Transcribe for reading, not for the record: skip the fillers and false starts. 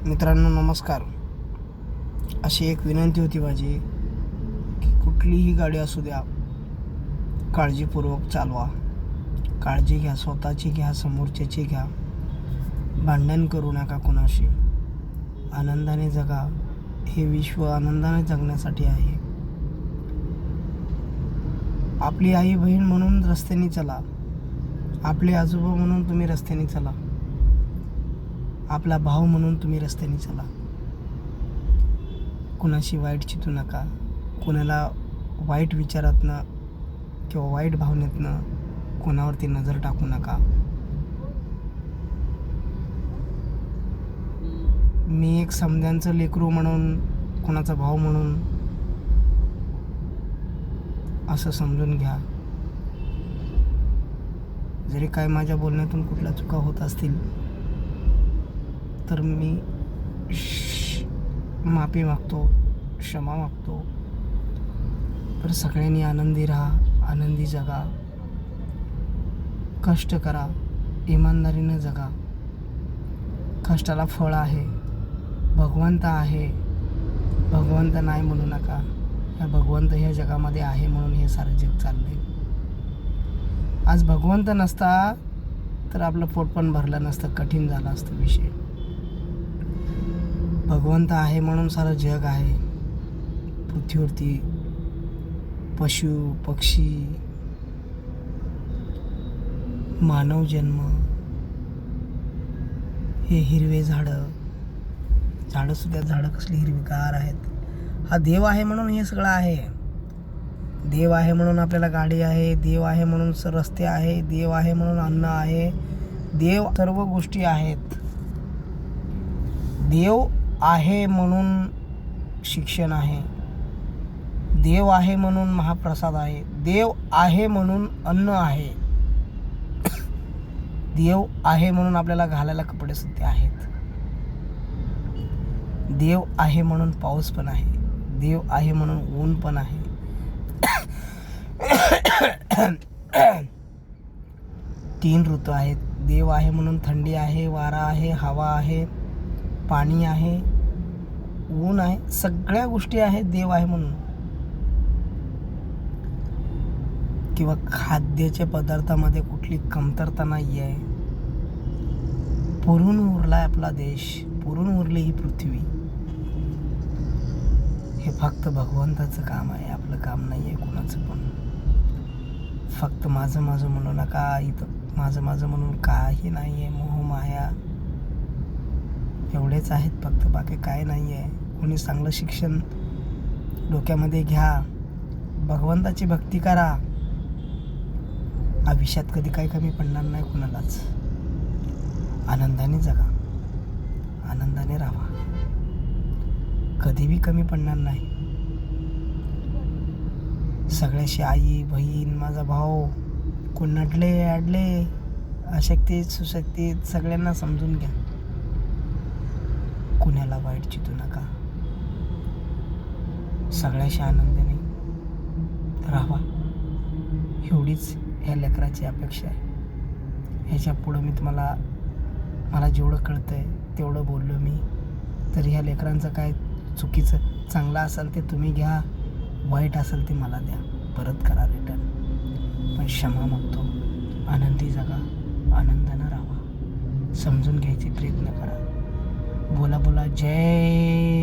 मित्रांनो नमस्कार. अशी एक विनंती होती माझी की कुठलीही गाडी असू द्या, काळजीपूर्वक चालवा. काळजी घ्या, स्वतःची घ्या, समोरच्याची घ्या. भांडण करू नका कोणाशी. आनंदाने जगा. हे विश्व आनंदाने जगण्यासाठी आहे. आपली आई बहीण म्हणून रस्त्याने चला. आपले आजोबा म्हणून तुम्ही रस्त्याने चला. आपला भाऊ म्हणून तुम्ही रस्त्याने चला. कुणाशी वाईट चितू नका. कुणाला वाईट विचारातनं किंवा वाईट भावनेतनं कोणावरती नजर टाकू नका. मी एक समध्यांचं लेकरू म्हणून, कोणाचा भाऊ म्हणून असं समजून घ्या. जरी काय माझ्या बोलण्यातून कुठल्या चुका होत असतील तर मी माफी मागतो, क्षमा मागतो. तर सगळ्यांनी आनंदी राहा, आनंदी जगा, कष्ट करा, इमानदारीनं जगा. कष्टाला फळ आहे, भगवंत आहे. भगवंत नाही म्हणू नका. ह्या भगवंत ह्या जगामध्ये आहे म्हणून हे सारं जग चाललंय. आज भगवंत नसता तर आपलं पोट पण भरलं नसतं, कठीण झालं असतं विषय. भगवंत आहे म्हणून सारं जग आहे. पृथ्वीवरती पशु पक्षी, मानव जन्म, हे हिरवे झाडं सुद्धा, झाडं कसली हिरवीगार आहेत. हा देव आहे म्हणून हे सगळं आहे. देव आहे म्हणून आपल्याला गाडी आहे. देव आहे म्हणून रस्ते आहे. देव आहे म्हणून अन्न आहे. देव सर्व गोष्टी आहेत. देव आहे म्हणून शिक्षण आहे. देव आहे म्हणून महाप्रसाद आहे. देव आहे म्हणून अन्न आहे. देव आहे म्हणून आपल्याला घालायला कपडे सुद्धा आहेत. देव आहे म्हणून पाऊस पण आहे. देव आहे म्हणून ऊन पण आहे. तीन ऋतू आहेत. देव आहे म्हणून थंडी आहे, वारा आहे, हवा आहे, पाणी आहे, ऊन आहे. सगळ्या गोष्टी आहेत देव आहे म्हणून. किंवा खाद्याच्या पदार्थामध्ये कुठली कमतरता नाही आहे. पुरून उरलाय आपला देश, पुरून उरली ही पृथ्वी. हे फक्त भगवंताचं काम आहे, आपलं काम नाही आहे कोणाचं पण. फक्त माझं माझं म्हणू नका. इथं माझं माझं म्हणून काही नाही आहे. मोह माया एवढेच आहेत फक्त, बाकी काय नाही आहे. कोणी चांगलं शिक्षण डोक्यामध्ये घ्या, भगवंताची भक्ती करा. आयुष्यात कधी काही कमी पडणार नाही कुणालाच. आनंदाने जगा, आनंदाने राहा. कधी बी कमी पडणार नाही. सगळ्याशी आई बहीण, माझा भाऊ, कोण नडले अडले, अशक्तीत सुशक्तीत सगळ्यांना समजून घ्या. कुणाला वाईट चितू नका. सगळ्याशी आनंदाने राहा. एवढीच ह्या लेकराची अपेक्षा आहे. ह्याच्या पुढं मी मला जेवढं कळतंय तेवढं बोललो मी. तर ह्या लेकरांचं काय चुकीचं चांगलं असेल ते तुम्ही घ्या, वाईट असेल ते मला द्या, परत करा रिटर्न. पण क्षमा मागतो. आनंदी जगा, आनंदानं राहा. समजून घ्यायचे प्रयत्न करा. बोला जय